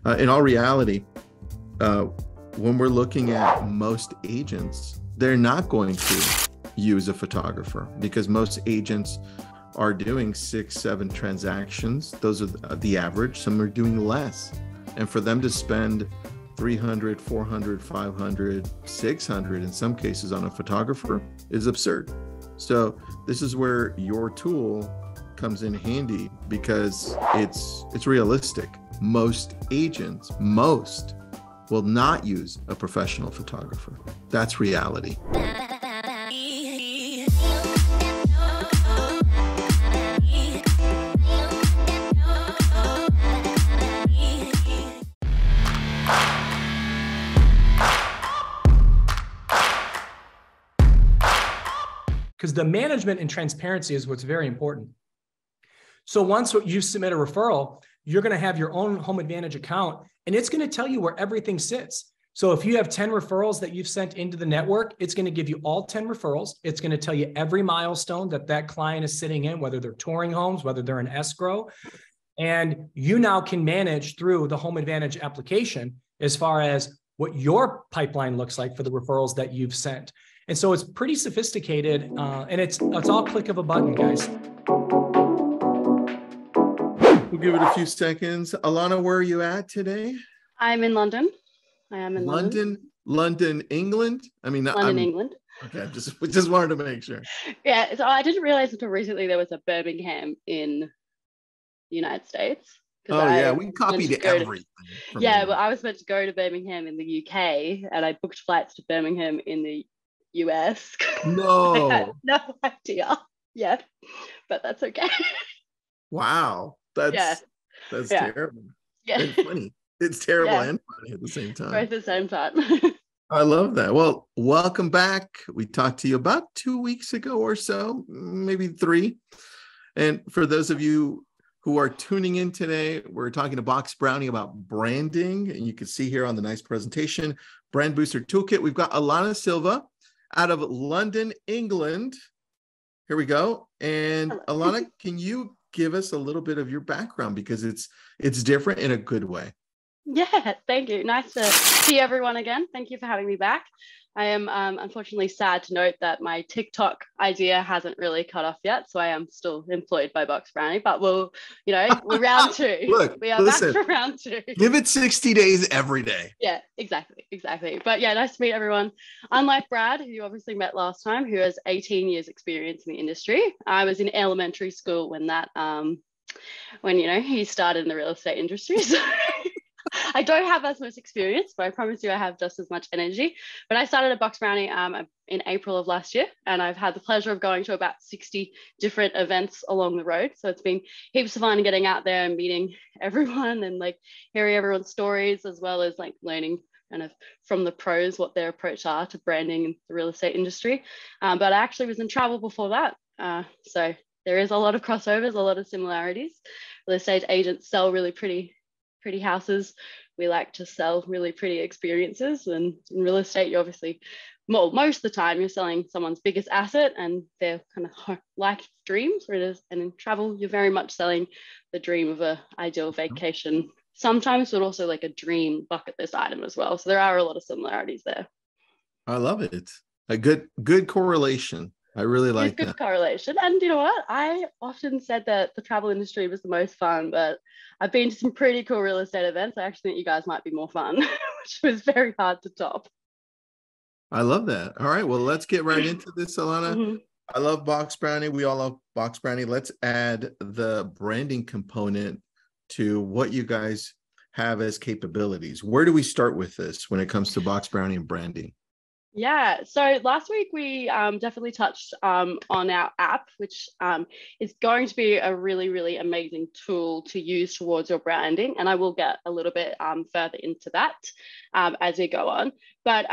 In all reality, when we're looking at most agents, they're not going to use a photographer because most agents are doing 6-7 transactions. Those are the average. Some are doing less. And for them to spend 300, 400, 500, 600 in some cases on a photographer is absurd. So this is where your tool comes in handy because it's realistic. Most agents, will not use a professional photographer. That's reality. Because the management and transparency is what's very important. So once you submit a referral, you're going to have your own Home Advantage account, and it's going to tell you where everything sits. So if you have 10 referrals that you've sent into the network, it's going to give you all 10 referrals. It's going to tell you every milestone that client is sitting in, whether they're touring homes, whether they're in escrow. And you now can manage through the Home Advantage application as far as what your pipeline looks like for the referrals that you've sent. And so it's pretty sophisticated, and it's all click of a button, guys. We'll give it a few seconds. Alannah, where are you at today? I'm in London. I am in London. London, England? I mean, London, England. Okay, just wanted to make sure. Yeah, so I didn't realize until recently there was a Birmingham in the United States. Oh, yeah, we copied everything. Yeah, but I was meant to go to Birmingham in the UK, and I booked flights to Birmingham in the US. No. I had no idea. Yeah, but that's okay. Wow. That's terrible. Yeah. And funny. It's terrible and funny at the same time. Both at the same time. I love that. Well, welcome back. We talked to you about 2 weeks ago or so, maybe 3. And for those of you who are tuning in today, we're talking to Box Brownie about branding. And you can see here on the nice presentation, Brand Booster Toolkit. We've got Alannah Silva out of London, England. Here we go. And Alannah, can you give us a little bit of your background because it's different in a good way? Yeah, thank you. Nice to see everyone again. Thank you for having me back. I am unfortunately sad to note that my TikTok idea hasn't really cut off yet, so I am still employed by Box Brownie, but we're round 2. Look, we are back for round 2. Give it 60 days every day. Yeah, exactly. But yeah, nice to meet everyone. Unlike Brad, who you obviously met last time, who has 18 years experience in the industry, I was in elementary school when he started in the real estate industry. So I don't have as much experience, but I promise you I have just as much energy. But I started at Box Brownie in April of last year, and I've had the pleasure of going to about 60 different events along the road. So it's been heaps of fun getting out there and meeting everyone and hearing everyone's stories, as well as learning kind of from the pros what their approach are to branding in the real estate industry. But I actually was in travel before that. So there is a lot of crossovers, a lot of similarities. Real estate agents sell really pretty houses. We like to sell really pretty experiences, and in real estate, you obviously, most of the time you're selling someone's biggest asset and their kind of life dreams, and in travel, you're very much selling the dream of an ideal vacation sometimes, but also a dream bucket list item as well. So there are a lot of similarities there. I love it. A good correlation. I really like that. Good correlation. And you know what? I often said that the travel industry was the most fun, but I've been to some pretty cool real estate events. I actually think you guys might be more fun, which was very hard to top. I love that. All right. Well, let's get right into this, Alannah. Mm-hmm. I love Box Brownie. We all love Box Brownie. Let's add the branding component to what you guys have as capabilities. Where do we start with this when it comes to Box Brownie and branding? Yeah, so last week we definitely touched on our app, which is going to be a really, really amazing tool to use towards your branding. And I will get a little bit further into that as we go on. But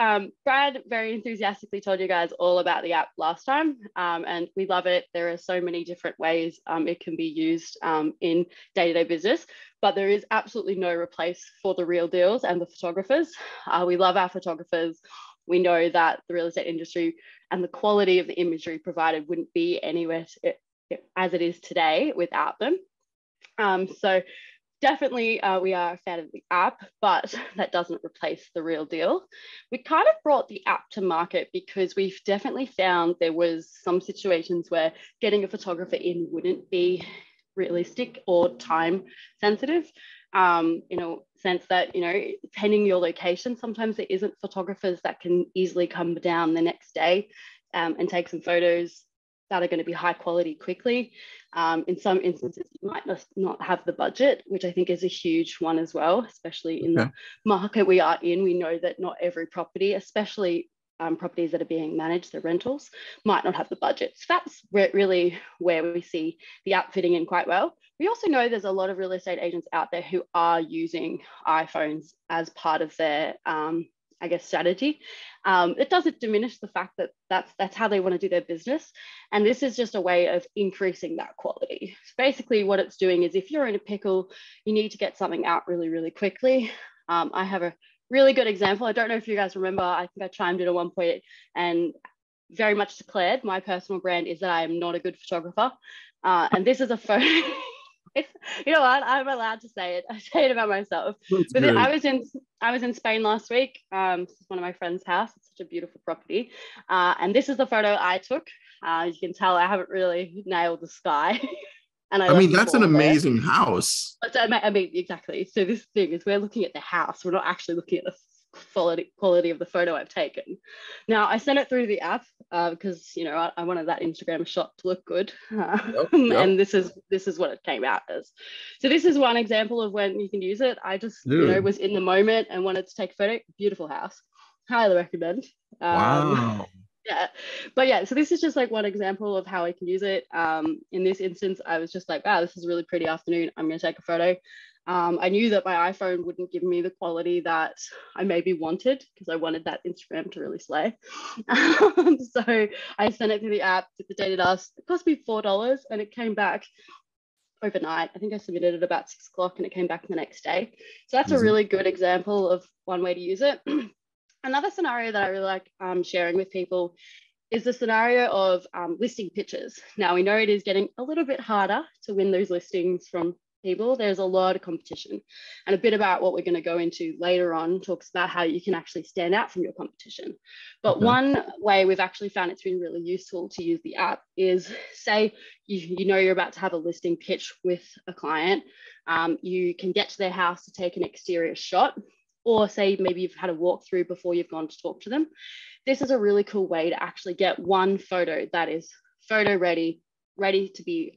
Brad very enthusiastically told you guys all about the app last time, and we love it. There are so many different ways it can be used in day-to-day business, but there is absolutely no replace for the real deals and the photographers. We love our photographers. We know that the real estate industry and the quality of the imagery provided wouldn't be anywhere as it is today without them. So definitely we are a fan of the app, but that doesn't replace the real deal. We kind of brought the app to market because we've definitely found there was some situations where getting a photographer in wouldn't be realistic or time sensitive. Sense that, depending your location, sometimes there isn't photographers that can easily come down the next day and take some photos that are going to be high quality quickly. In some instances, you might not have the budget, which I think is a huge one as well, especially in the market we are in. We know that not every property, especially properties that are being managed, the rentals, might not have the budget. So that's really where we see the app fitting in quite well. We also know there's a lot of real estate agents out there who are using iPhones as part of their strategy. It doesn't diminish the fact that that's how they want to do their business. And this is just a way of increasing that quality. So basically what it's doing is if you're in a pickle, you need to get something out really, really quickly. I have a really good example. I don't know if you guys remember, I think I chimed in at one point and very much declared my personal brand is that I am not a good photographer. And this is a photo. You know what? I'm allowed to say it. I say it about myself. But I was in Spain last week. This is one of my friend's house. It's such a beautiful property. And this is the photo I took. You can tell I haven't really nailed the sky. And I mean, that's an amazing house. I mean, exactly. So this thing is we're looking at the house. We're not actually looking at the quality of the photo I've taken. Now I sent it through the app because I wanted that Instagram shot to look good. And this is what it came out as. So this is one example of when you can use it. I just was in the moment and wanted to take a photo. Beautiful house. Highly recommend. Wow. Yeah, but yeah, so this is just like one example of how I can use it. In this instance, I was just like, wow, this is a really pretty afternoon. I'm going to take a photo. I knew that my iPhone wouldn't give me the quality that I maybe wanted because I wanted that Instagram to really slay. So I sent it through the app, did the data dust. It cost me $4 and it came back overnight. I think I submitted it about 6 o'clock and it came back the next day. So that's a really good example of one way to use it. Another scenario that I really like sharing with people is the scenario of listing pitches. Now, we know it is getting a little bit harder to win those listings from people. There's a lot of competition. And a bit about what we're going to go into later on talks about how you can actually stand out from your competition. But one way we've actually found it's been really useful to use the app is, say, you're about to have a listing pitch with a client. You can get to their house to take an exterior shot. Or say maybe you've had a walkthrough before you've gone to talk to them. This is a really cool way to actually get one photo that is photo ready to be,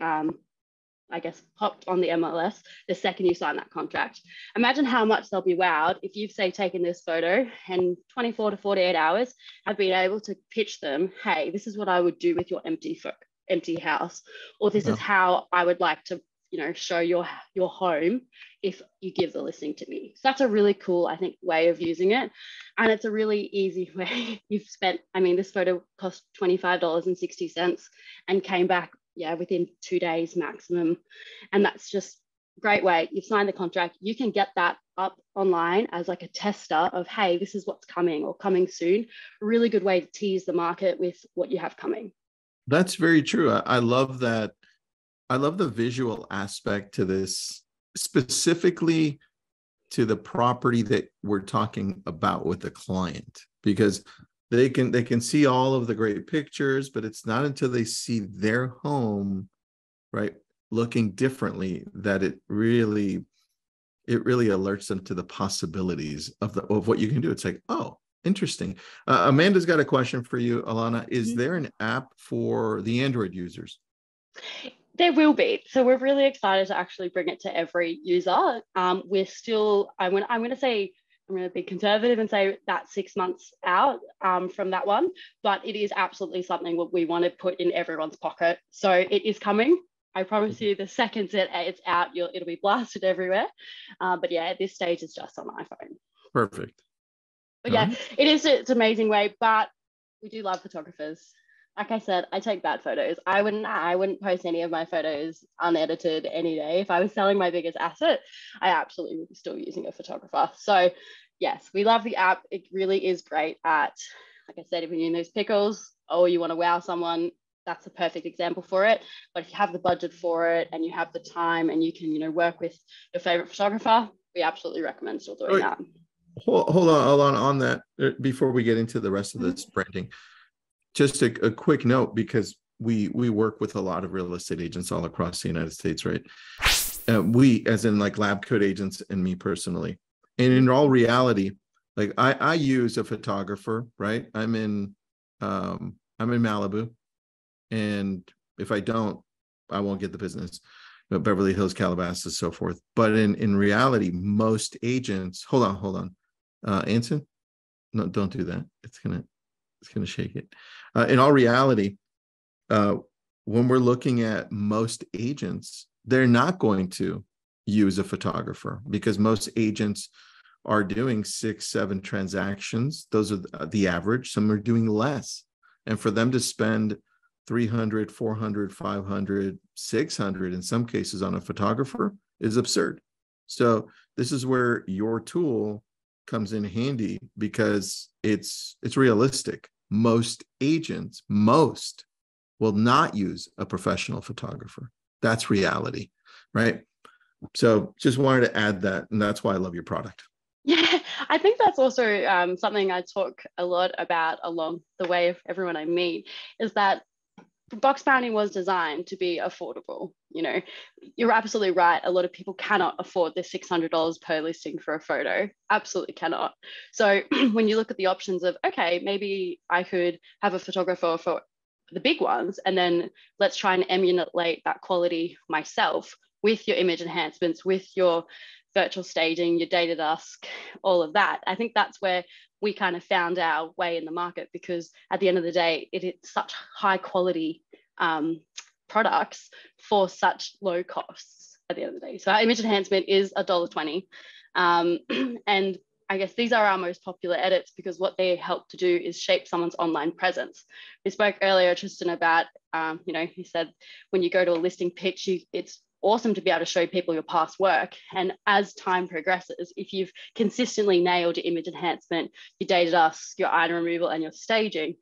popped on the MLS the second you sign that contract. Imagine how much they'll be wowed if you've, say, taken this photo and 24 to 48 hours have been able to pitch them, hey, this is what I would do with your empty house, or this is how I would like to show your home if you give the listing to me. So that's a really cool, I think, way of using it. And it's a really easy way. This photo cost $25.60 and came back, within 2 days maximum. And that's just a great way. You've signed the contract. You can get that up online as like a tester of, hey, this is what's coming or coming soon. A really good way to tease the market with what you have coming. That's very true. I love that. I love the visual aspect to this, specifically to the property that we're talking about with the client, because they can see all of the great pictures, but it's not until they see their home, right, looking differently that it really alerts them to the possibilities of what you can do. It's like, oh, interesting. Amanda's got a question for you, Alannah. Is there an app for the Android users? There will be. So we're really excited to actually bring it to every user. We're still, I'm going to be conservative and say that 6 months out from that one, but it is absolutely something that we want to put in everyone's pocket. So it is coming. I promise you, the second it's out, it'll be blasted everywhere. But yeah, at this stage, it's just on iPhone. Perfect. But it's an amazing way, but we do love photographers. Like I said, I take bad photos. I wouldn't post any of my photos unedited any day. If I was selling my biggest asset, I absolutely would be still using a photographer. So yes, we love the app. It really is great at, like I said, if you're in those pickles or you want to wow someone, that's a perfect example for it. But if you have the budget for it and you have the time and you can, you know, work with your favorite photographer, we absolutely recommend still doing that. Hold on that before we get into the rest of this branding. Just a quick note, because we work with a lot of real estate agents all across the United States, right? We, as in like LabCoatAgents and me personally, and in all reality, like I use a photographer, right? I'm in Malibu, and if I don't, I won't get the business. But Beverly Hills, Calabasas, so forth. But in reality, most agents, hold on, Anson, no, don't do that. It's gonna shake it. In all reality, when we're looking at most agents, they're not going to use a photographer, because most agents are doing 6-7 transactions. Those are the average. Some are doing less. And for them to spend 300, 400, 500, 600 in some cases on a photographer is absurd. So this is where your tool comes in handy, because it's realistic. Most agents will not use a professional photographer. That's reality, right? So just wanted to add that, and that's why I love your product. Yeah, I think that's also something I talk a lot about along the way of everyone I meet, is that box bounty was designed to be affordable. You know, you're absolutely right. A lot of people cannot afford the $600 per listing for a photo. Absolutely cannot. So when you look at the options of, okay, maybe I could have a photographer for the big ones, and then let's try and emulate that quality myself with your image enhancements, with your virtual staging, your data dusk, all of that. I think that's where we kind of found our way in the market, because at the end of the day, it's such high quality products for such low costs at the end of the day. So our image enhancement is $1.20. And I guess these are our most popular edits, because what they help to do is shape someone's online presence. We spoke earlier, Tristan, about, you know, he said when you go to a listing pitch, it's awesome to be able to show people your past work. And as time progresses, if you've consistently nailed your image enhancement, your data dusk, your item removal, and your staging,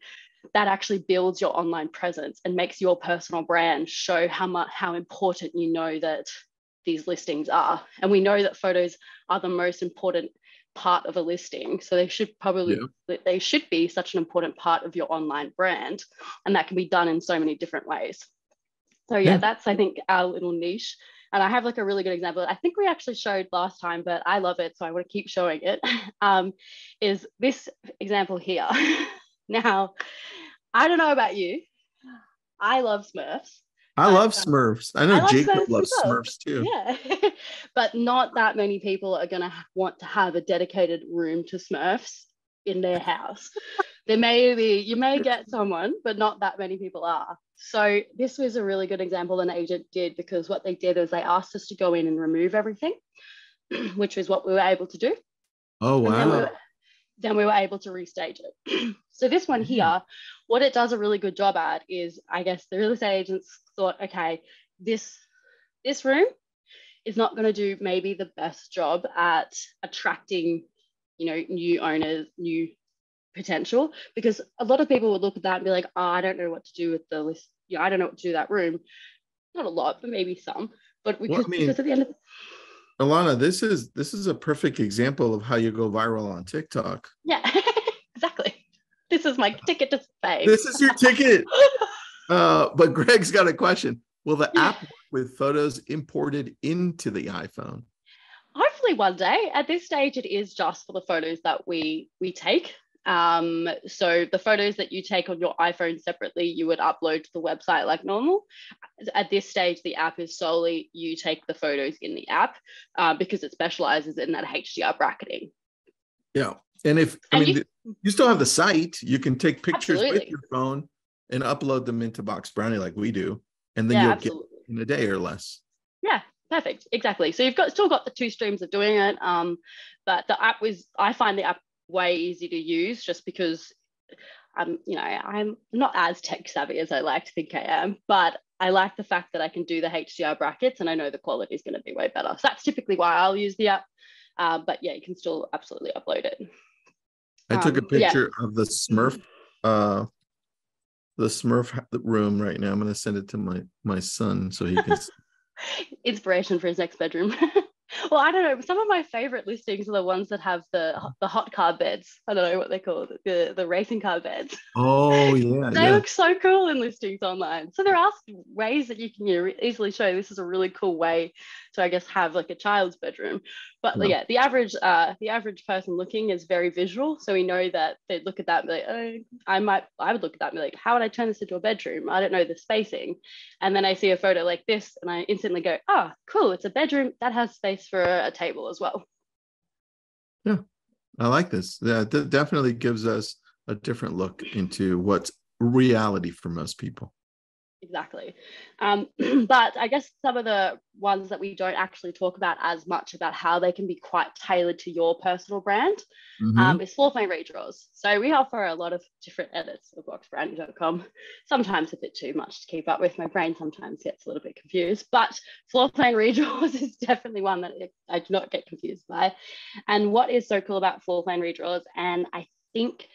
that actually builds your online presence and makes your personal brand show how important you know that these listings are. And we know that photos are the most important part of a listing, so they should be such an important part of your online brand, and that can be done in so many different ways. So yeah, that's, I think, our little niche. And I have like a really good example. I think we actually showed last time, but I love it, so I want to keep showing it. Is this example here. Now, I don't know about you. I love Smurfs. I love Smurfs. I know Jacob loves Smurfs too. Yeah, but not that many people are going to want to have a dedicated room to Smurfs in their house. You may get someone, but not that many people are. So this was a really good example an agent did, because what they did is they asked us to go in and remove everything, which is what we were able to do. Oh, wow. Then we were able to restage it. So this one here, what it does a really good job at is, I guess the real estate agents thought, okay, this room is not going to do maybe the best job at attracting, you know, new owners, new potential, because a lot of people would look at that and be like, oh, I don't know what to do with the list. You know, I don't know what to do with that room. Not a lot, but maybe some. But because at the end of Alannah, this is a perfect example of how you go viral on TikTok. Yeah, exactly. This is my ticket to fame. This is your ticket. But Greg's got a question. Will the app work with photos imported into the iPhone? Hopefully one day. At this stage, it is just for the photos that we take. So the photos that you take on your iPhone separately, you would upload to the website like normal. At this stage, the app is solely you take the photos in the app, because it specializes in that HDR bracketing. Yeah. And you still have the site, you can take pictures with your phone and upload them into Box Brownie like we do. And then you'll get in a day or less. Yeah, perfect. Exactly. So you've still got the two streams of doing it. But the app I find the app way easy to use, just because I'm not as tech savvy as I like to think I am, but I like the fact that I can do the HDR brackets and I know the quality is going to be way better. So that's typically why I'll use the app. But yeah, you can still absolutely upload it. I took a picture of the Smurf the Smurf room right now. I'm going to send it to my son so he can. Inspiration for his next bedroom. Well, I don't know. Some of my favorite listings are the ones that have the hot car beds. I don't know what they call it, the racing car beds. Oh yeah, They yeah. look so cool in listings online. So there are ways that you can easily show this is a really cool way to, I guess, have like a child's bedroom. But Yeah. yeah, the average person looking is very visual. So we know that they'd look at that and be like, oh, I would look at that and be like, how would I turn this into a bedroom? I don't know the spacing. And then I see a photo like this and I instantly go, oh, cool, it's a bedroom that has space for a table as well. Yeah, I like this. Yeah, that definitely gives us a different look into what's reality for most people. Exactly. But I guess some of the ones that we don't actually talk about as much about how they can be quite tailored to your personal brand is floor plan redraws. So we offer a lot of different edits of boxbrownie.com. Sometimes a bit too much to keep up with. My brain sometimes gets a little bit confused, but floor plan redraws is definitely one that I do not get confused by. And what is so cool about floor plan redraws, and I think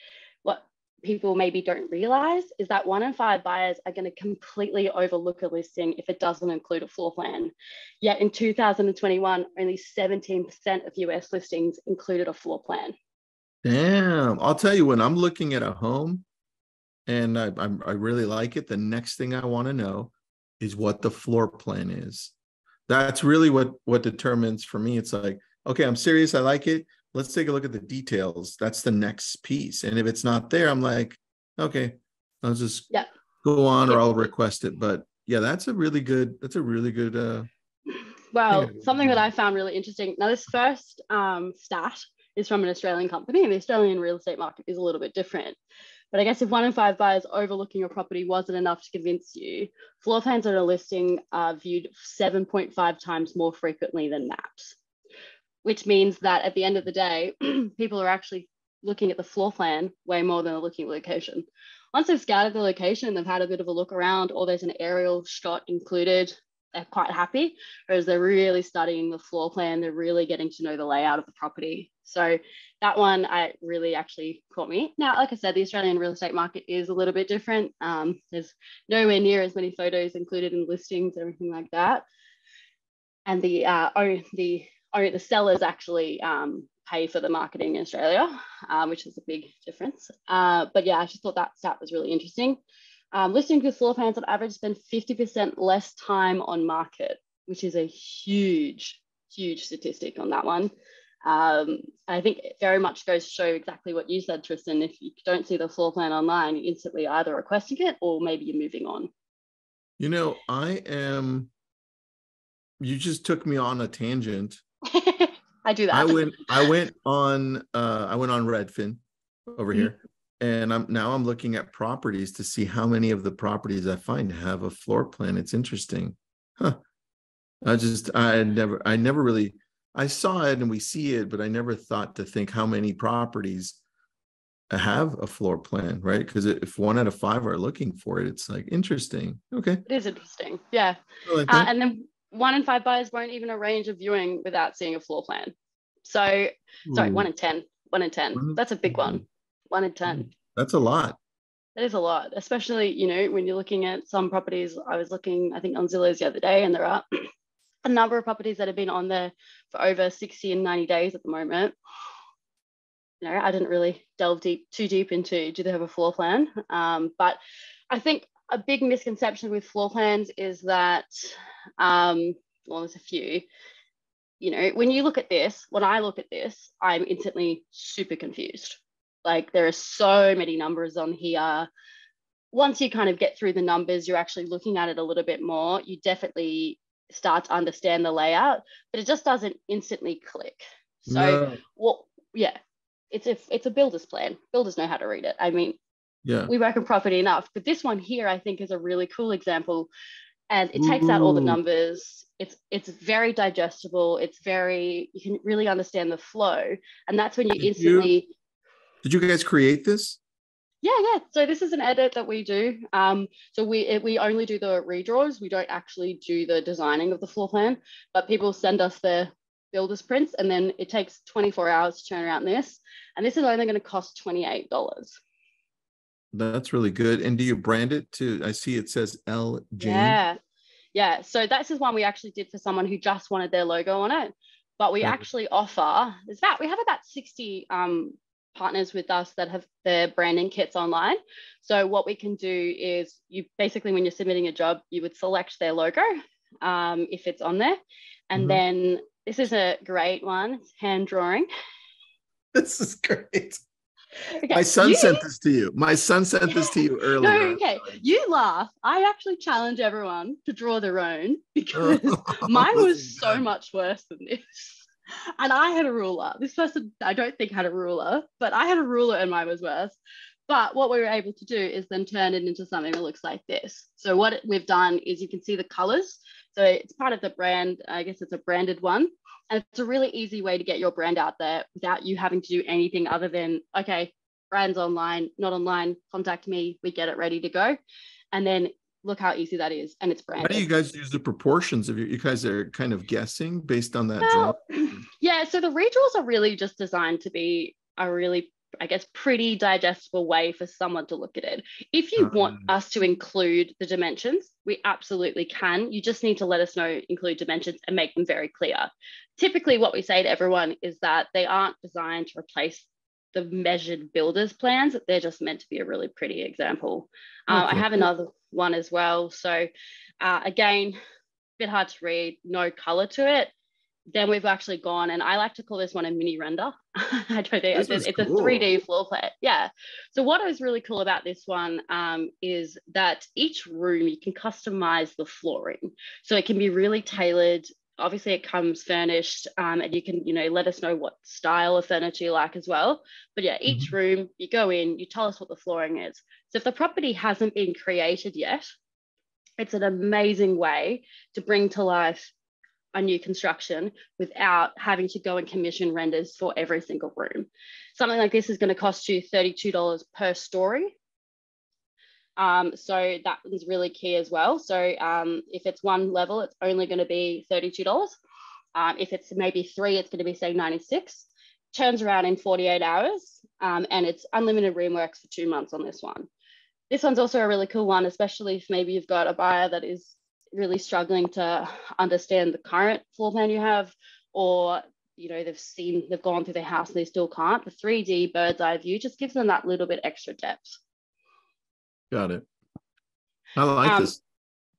what people maybe don't realize, is that 1 in 5 buyers are going to completely overlook a listing if it doesn't include a floor plan. Yet in 2021, only 17% of US listings included a floor plan. Damn. I'll tell you, when I'm looking at a home and I really like it, the next thing I want to know is what the floor plan is. That's really what determines for me. It's like, okay, I'm serious. I like it. Let's take a look at the details. That's the next piece. And if it's not there, I'm like, okay, I'll just go on or I'll request it. But yeah, that's a really good well, something that I found really interesting. Now, this first stat is from an Australian company, and the Australian real estate market is a little bit different. But I guess if 1 in 5 buyers overlooking your property wasn't enough to convince you, floor plans on a listing are viewed 7.5 times more frequently than maps, which means that at the end of the day, people are actually looking at the floor plan way more than they're looking at location. Once they've scouted the location, they've had a bit of a look around, or there's an aerial shot included, they're quite happy. Whereas they're really studying the floor plan, they're really getting to know the layout of the property. So that one really actually caught me. Now, like I said, the Australian real estate market is a little bit different. There's nowhere near as many photos included in listings, everything like that. And the sellers actually pay for the marketing in Australia, which is a big difference. But yeah, I just thought that stat was really interesting. Listings with floor plans on average spend 50% less time on market, which is a huge, huge statistic on that one. I think it very much goes to show exactly what you said, Tristan. If you don't see the floor plan online, you're instantly either requesting it or maybe you're moving on. You know, you just took me on a tangent. I do that. I went on Redfin over here, and I'm looking at properties to see how many of the properties I find have a floor plan. It's interesting. Huh. I never really, I saw it and we see it, but I never thought to think how many properties have a floor plan, right? Because if 1 out of 5 are looking for it, it's like interesting. Okay. It is interesting. Yeah. Like and then 1 in 5 buyers won't even arrange a viewing without seeing a floor plan. So, sorry, 1 in 10. 1 in 10. That's a big one. 1 in 10. That's a lot. That is a lot, especially, when you're looking at some properties. I was looking, I think, on Zillow's the other day, and there are a number of properties that have been on there for over 60 and 90 days at the moment. I didn't really delve too deep into, do they have a floor plan? But I think a big misconception with floor plans is that, there's a few. When you look at this, when I look at this, I'm instantly super confused. Like, there are so many numbers on here. Once you kind of get through the numbers, you're actually looking at it a little bit more. You definitely start to understand the layout, but it just doesn't instantly click. So, it's a builder's plan. Builders know how to read it. I mean, we work in property enough, but this one here, I think, is a really cool example. And it takes out all the numbers. It's very digestible. You can really understand the flow. And that's when you instantly... Did you guys create this? Yeah. So this is an edit that we do. So we only do the redraws. We don't actually do the designing of the floor plan, but people send us their builder's prints, and then it takes 24 hours to turn around this. And this is only going to cost $28. That's really good. And do you brand it to, I see it says L Jane. Yeah. So that's is one we actually did for someone who just wanted their logo on it. But we actually offer, we have about 60 partners with us that have their branding kits online. So what we can do is you basically, when you're submitting a job, you would select their logo if it's on there. And then this is a great one, it's hand drawing. This is great. Okay. My son sent this to you. My son sent this to you earlier. No, okay. You laugh. I actually challenge everyone to draw their own because mine was so much worse than this. And I had a ruler. This person, I don't think had a ruler, but I had a ruler and mine was worse. But what we were able to do is then turn it into something that looks like this. So what we've done is you can see the colors. So it's part of the brand. I guess it's a branded one. And it's a really easy way to get your brand out there without you having to do anything other than, okay, brand's online, not online, contact me, we get it ready to go. And then look how easy that is. And it's branded. How do you guys use the proportions of you guys are kind of guessing based on that drawing? Yeah, so the redraws are really just designed to be a really, I guess, pretty digestible way for someone to look at it. If you want us to include the dimensions, we absolutely can. You just need to let us know, include dimensions and make them very clear. Typically what we say to everyone is that they aren't designed to replace the measured builder's plans. They're just meant to be a really pretty example. I have another one as well. So again, a bit hard to read, no color to it. Then we've actually gone, and I like to call this one a mini render. I don't think it's cool. A 3D floor plan. Yeah. So what is really cool about this one is that each room you can customize the flooring. So it can be really tailored. Obviously it comes furnished and you can, let us know what style of furniture you like as well. But yeah, each room you go in, you tell us what the flooring is. So if the property hasn't been created yet, it's an amazing way to bring to life a new construction without having to go and commission renders for every single room. Something like this is going to cost you $32 per story. So that is really key as well. So if it's one level, it's only going to be $32. If it's maybe 3, it's going to be say 96. Turns around in 48 hours, and it's unlimited room works for 2 months on this one. This one's also a really cool one, especially if maybe you've got a buyer that is really struggling to understand the current floor plan you have, or they've gone through their house and they still can't. The 3D bird's eye view just gives them that little bit extra depth. Got it. I like this.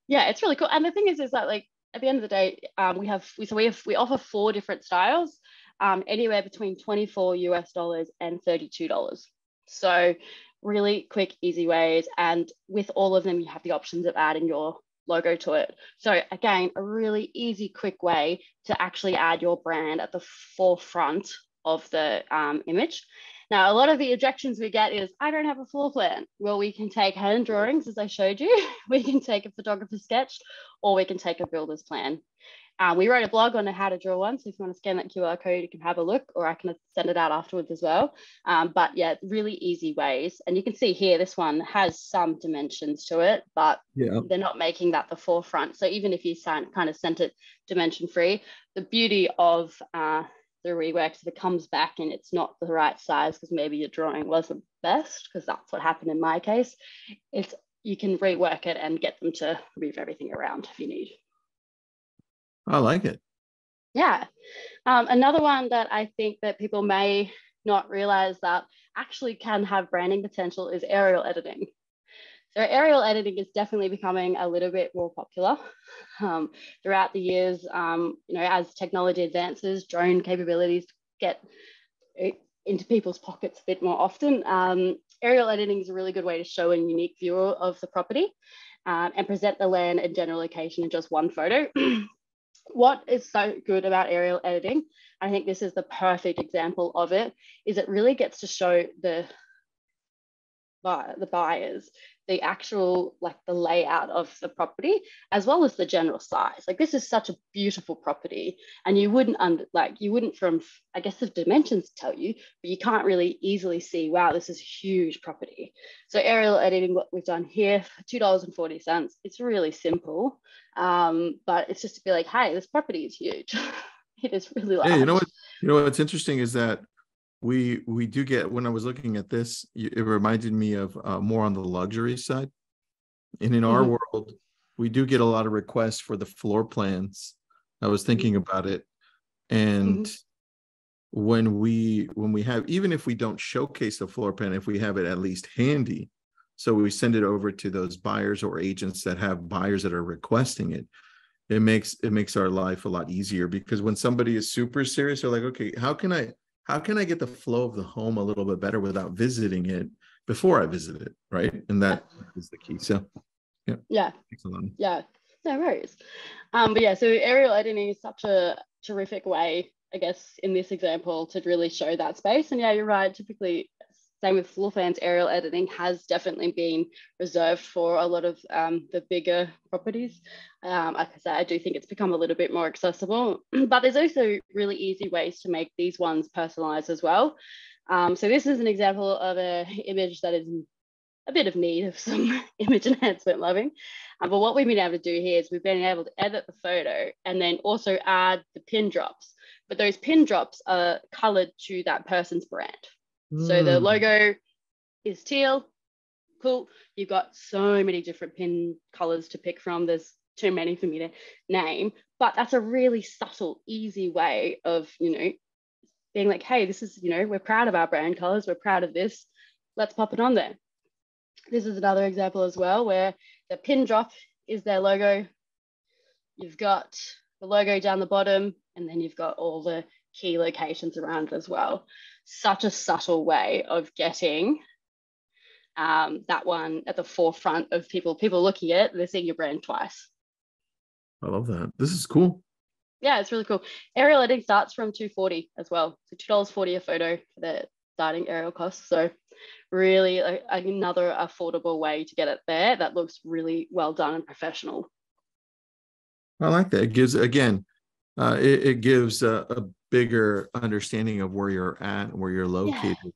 Yeah, it's really cool. And the thing is that like at the end of the day, we offer 4 different styles, anywhere between $24 and $32. So really quick, easy ways. And with all of them, you have the options of adding your logo to it. So again, a really easy, quick way to actually add your brand at the forefront of the image. Now, a lot of the objections we get is, I don't have a floor plan. Well, we can take hand drawings, as I showed you. We can take a photographer's sketch, or we can take a builder's plan. We wrote a blog on how to draw one. So if you want to scan that QR code, you can have a look, or I can send it out afterwards as well. But yeah, really easy ways. And you can see here, this one has some dimensions to it, but they're not making that the forefront. So even if you kind of sent it dimension free, the beauty of the rework, if it comes back and it's not the right size because maybe your drawing wasn't best, because that's what happened in my case, you can rework it and get them to move everything around if you need. I like it. Yeah. Another one that I think that people may not realize that actually can have branding potential is aerial editing. So aerial editing is definitely becoming a little bit more popular throughout the years. As technology advances, drone capabilities get into people's pockets a bit more often. Aerial editing is a really good way to show a unique view of the property and present the land and general location in just one photo. What is so good about aerial editing, I think this is the perfect example of it, is it really gets to show the buyers the actual, like the layout of the property, as well as the general size. Like this is such a beautiful property, and you wouldn't from, I guess the dimensions tell you, but you can't really easily see, wow, this is a huge property. So aerial editing, what we've done here, $2.40. It's really simple, but it's just to be like, hey, this property is huge. It is really large. Hey, you know what's interesting is that we do get, when I was looking at this, it reminded me of more on the luxury side. And in our world, we do get a lot of requests for the floor plans. I was thinking about it. And when we have, even if we don't showcase the floor plan, if we have it at least handy, so we send it over to those buyers or agents that have buyers that are requesting it, it makes our life a lot easier, because when somebody is super serious, they're like, okay, how can I get the flow of the home a little bit better without visiting it before I visit it, right? And that is the key. So yeah. Yeah, no worries. But yeah, so aerial editing is such a terrific way, I guess, in this example, to really show that space. And yeah, you're right, typically, same with floor plans, aerial editing has definitely been reserved for a lot of the bigger properties. Like I said, I do think it's become a little bit more accessible, but there's also really easy ways to make these ones personalized as well. So this is an example of an image that is a bit of need of some image enhancement loving. But what we've been able to do here is we've been able to edit the photo and then also add the pin drops. But those pin drops are colored to that person's brand. So the logo is teal. Cool. You've got so many different pin colors to pick from. There's too many for me to name, but that's a really subtle, easy way of, being like, hey, this is, we're proud of our brand colors. We're proud of this. Let's pop it on there. This is another example as well, where the pin drop is their logo. You've got the logo down the bottom, and then you've got all the key locations around as well. Such a subtle way of getting that one at the forefront of people looking at it. They're seeing your brand twice. I love that. This is cool. Yeah, it's really cool. Aerial editing starts from $2.40 as well. So $2.40 a photo for the starting aerial costs. So really another affordable way to get it there that looks really well done and professional. I like that. It gives, again, it gives a bigger understanding of where you're at, where you're located.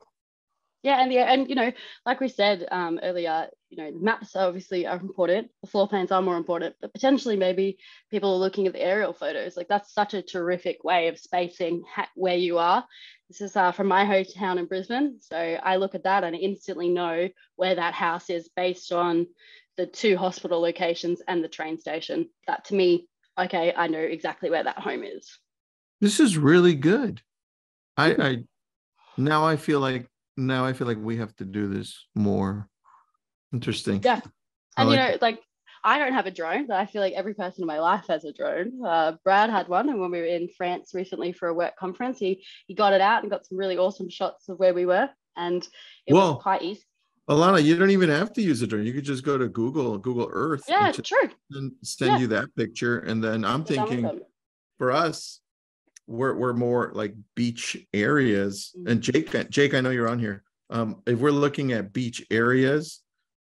Yeah, and like we said earlier, maps obviously are important. The floor plans are more important, but potentially maybe people are looking at the aerial photos. Like, that's such a terrific way of spacing where you are. This is from my hometown in Brisbane. So I look at that and I instantly know where that house is based on the 2 hospital locations and the train station. That, to me, okay, I know exactly where that home is. This is really good. Now I feel like we have to do this more. Interesting. Yeah. And I don't have a drone, but I feel like every person in my life has a drone. Brad had one, and when we were in France recently for a work conference, he got it out and got some really awesome shots of where we were, and it was quite easy. Alannah, you don't even have to use a drone. You could just go to Google Earth. Yeah, true. And send you that picture. And then I'm thinking, for us, we're more like beach areas. And Jake, I know you're on here. If we're looking at beach areas,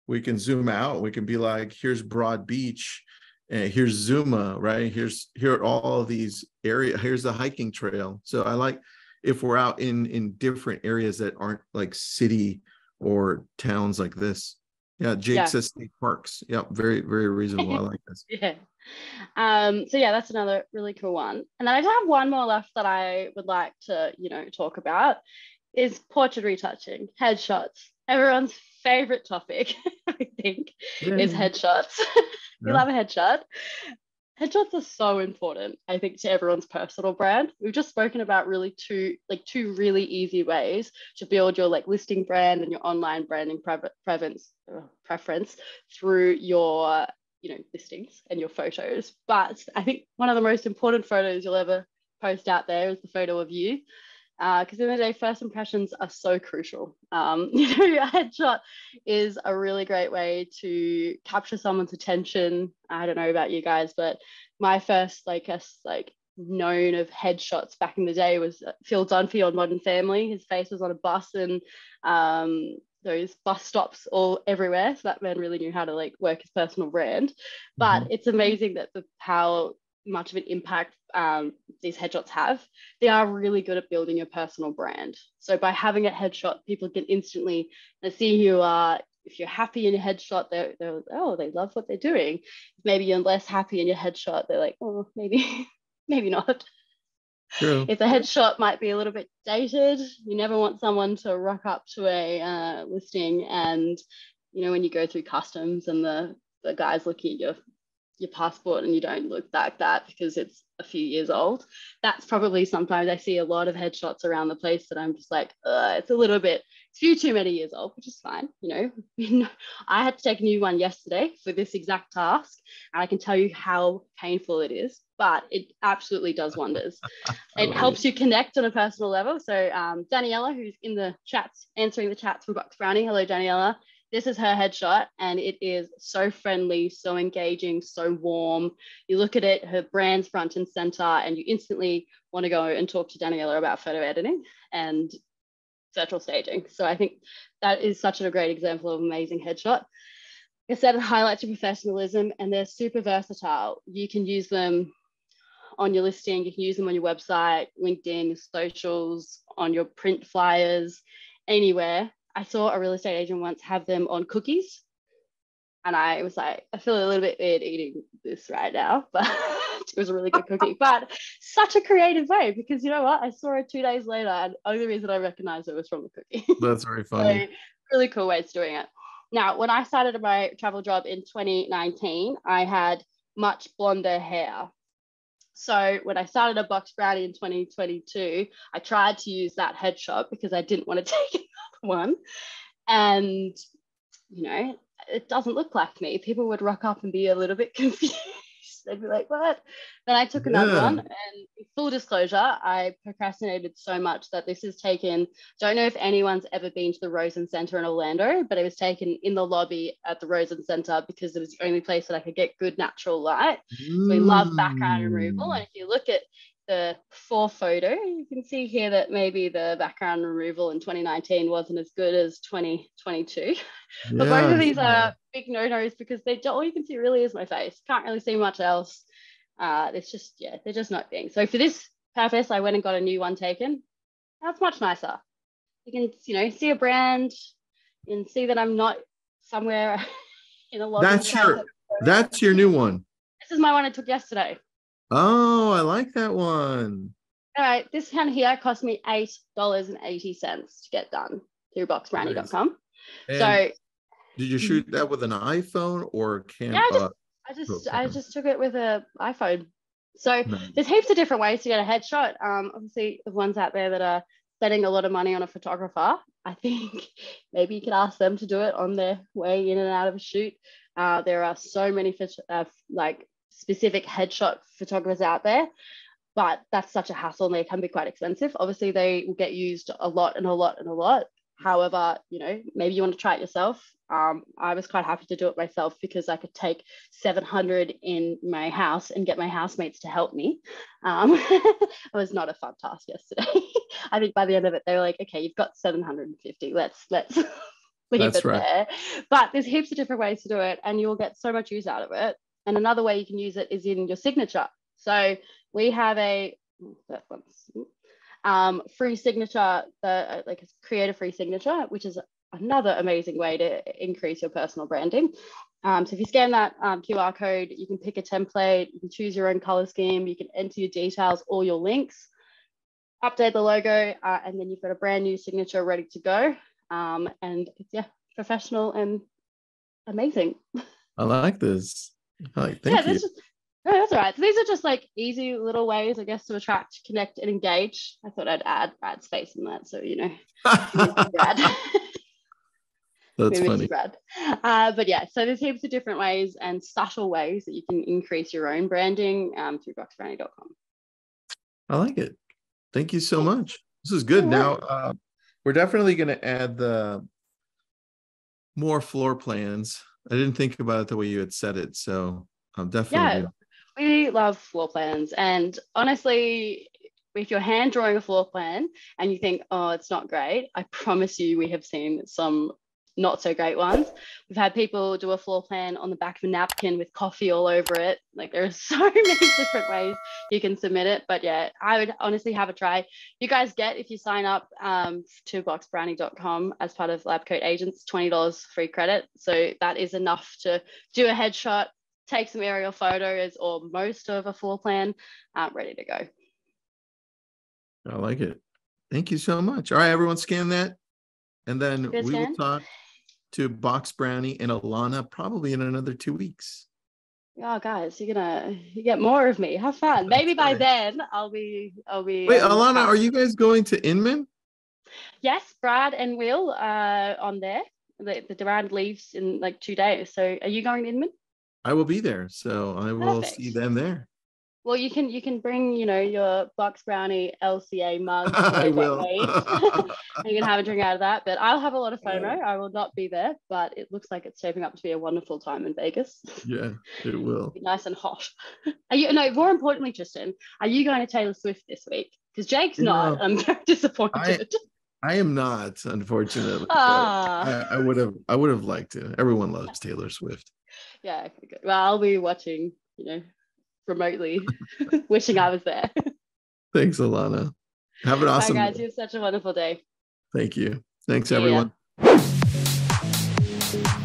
we can zoom out. We can be like, here's Broad Beach, and here's Zuma, right? Here are all of these areas. Here's the hiking trail. So I like if we're out in different areas that aren't like city or towns like this. Yeah, Jake says state parks. Yeah, very, very reasonable. I like this. Yeah. So yeah, that's another really cool one. And then I just have one more left that I would like to, talk about, is portrait retouching, headshots. Everyone's favorite topic, I think, is headshots. We love a headshot. Headshots are so important, I think, to everyone's personal brand. We've just spoken about really two really easy ways to build your listing brand and your online branding preference through your listings and your photos. But I think one of the most important photos you'll ever post out there is the photo of you. Because in the day, first impressions are so crucial. Your headshot is a really great way to capture someone's attention. I don't know about you guys, but my first known of headshots back in the day was Phil Dunphy on Modern Family. His face was on a bus, and those bus stops all everywhere. So that man really knew how to work his personal brand. But it's amazing that how much of an impact these headshots have. They are really good at building your personal brand. So by having a headshot, people can instantly see who you are. If you're happy in your headshot, they're they love what they're doing. Maybe you're less happy in your headshot, they're like, oh, maybe not. True. If the headshot might be a little bit dated, you never want someone to rock up to a listing and, you know, when you go through customs and the guy's looking at your passport and you don't look like that because it's a few years old. That's probably sometimes I see a lot of headshots around the place that I'm just like, it's a little bit, it's a few too many years old, which is fine. You know, I had to take a new one yesterday for this exact task, and I can tell you how painful it is, but it absolutely does wonders. It helps you connect on a personal level. So Daniela, who's in the chats, answering the chats from Box Brownie. Hello, Daniela. This is her headshot, and it is so friendly, so engaging, so warm. You look at it, her brand's front and center, and you instantly want to go and talk to Daniela about photo editing and virtual staging. So I think that is such a great example of amazing headshot. Like I said, it highlights your professionalism, and they're super versatile. You can use them on your listing, you can use them on your website, LinkedIn, socials, on your print flyers, anywhere. I saw a real estate agent once have them on cookies, and I was like, I feel a little bit weird eating this right now, but it was a really good cookie. But such a creative way, because you know what? I saw it 2 days later, and the only reason I recognized it was from the cookie. That's very funny. So, really cool ways of doing it. Now, when I started my travel job in 2019, I had much blonder hair. So when I started a Box Brownie in 2022, I tried to use that headshot because I didn't want to take another one. And, you know, it doesn't look like me. People would rock up and be a little bit confused. They'd be like, what? Then I took another one, and full disclosure, I procrastinated so much that this is taken, don't know if anyone's ever been to the Rosen Center in Orlando, but it was taken in the lobby at the Rosen Center because it was the only place that I could get good natural light. So we love background removal. And if you look at the full photo, you can see here that maybe the background removal in 2019 wasn't as good as 2022. But both of these are big no-nos because all you can see really is my face. Can't really see much else. It's just, they're just not things. So for this purpose, I went and got a new one taken. That's much nicer. You can, you know, see a brand and see that I'm not somewhere in a lobby. That's your new one. This is my one I took yesterday. Oh, I like that one. All right, this one here cost me $8.80 to get done through boxbrownie.com. So did you shoot that with an iPhone or camera? Yeah, I just took it with an iPhone. So there's heaps of different ways to get a headshot. Obviously, the ones out there that are spending a lot of money on a photographer, I think maybe you could ask them to do it on their way in and out of a shoot. There are so many like specific headshot photographers out there, but that's such a hassle and they can be quite expensive. Obviously, they will get used a lot and a lot and a lot. However, you know, maybe you want to try it yourself. I was quite happy to do it myself because I could take 700 in my house and get my housemates to help me. It was not a fun task yesterday. I think by the end of it, they were like, okay, you've got 750. Let's leave it there. But there's heaps of different ways to do it and you'll get so much use out of it. And another way you can use it is in your signature. So we have free signature, like a create a free signature, which is another amazing way to increase your personal branding. So if you scan that QR code, you can pick a template, you can choose your own color scheme, you can enter your details, all your links, update the logo, and then you've got a brand new signature ready to go. And it's professional and amazing. I like this. Thank you. That's all right. So these are just like easy little ways, I guess, to attract, connect, and engage. I thought I'd add space in that, so you know. That's funny. But yeah, so there's heaps of different ways and subtle ways that you can increase your own branding through boxbrownie.com. I like it. Thank you so much. This is good. Now we're definitely going to add the more floor plans. I didn't think about it the way you had said it, so I'm definitely. We love floor plans, and honestly, if you're hand drawing a floor plan and you think, oh, it's not great, I promise you we have seen some not so great ones. We've had people do a floor plan on the back of a napkin with coffee all over it. Like there are so many different ways you can submit it, but yeah, I would honestly have a try. You guys get, if you sign up to boxbrownie.com as part of LabCoatAgents, $20 free credit. So that is enough to do a headshot, take some aerial photos or most of a floor plan, ready to go. I like it. Thank you so much. All right, everyone, scan that. And then we will talk to Box Brownie and Alannah probably in another 2 weeks. Oh, guys, you get more of me. Have fun. Maybe by then I'll be. Wait, Alannah, are you guys going to Inman? Yes, Brad and Will are on there. The Durand leaves in like 2 days. So are you going to Inman? I will be there, so I will see them there. Well, you can bring, your Box Brownie LCA mug. I will. You can have a drink out of that, but I'll have a lot of FOMO. I will not be there, but it looks like it's shaping up to be a wonderful time in Vegas. Yeah, it will. Be nice and hot. More importantly, Tristan, are you going to Taylor Swift this week? Because Jake's not. I'm very disappointed. I am not, unfortunately. I would have liked to. Everyone loves Taylor Swift. Yeah, okay, good. Well, I'll be watching, remotely, wishing I was there. Thanks, Alannah. Have an awesome day. Guys, you have such a wonderful day. Thank you. Thanks, everyone. Ya.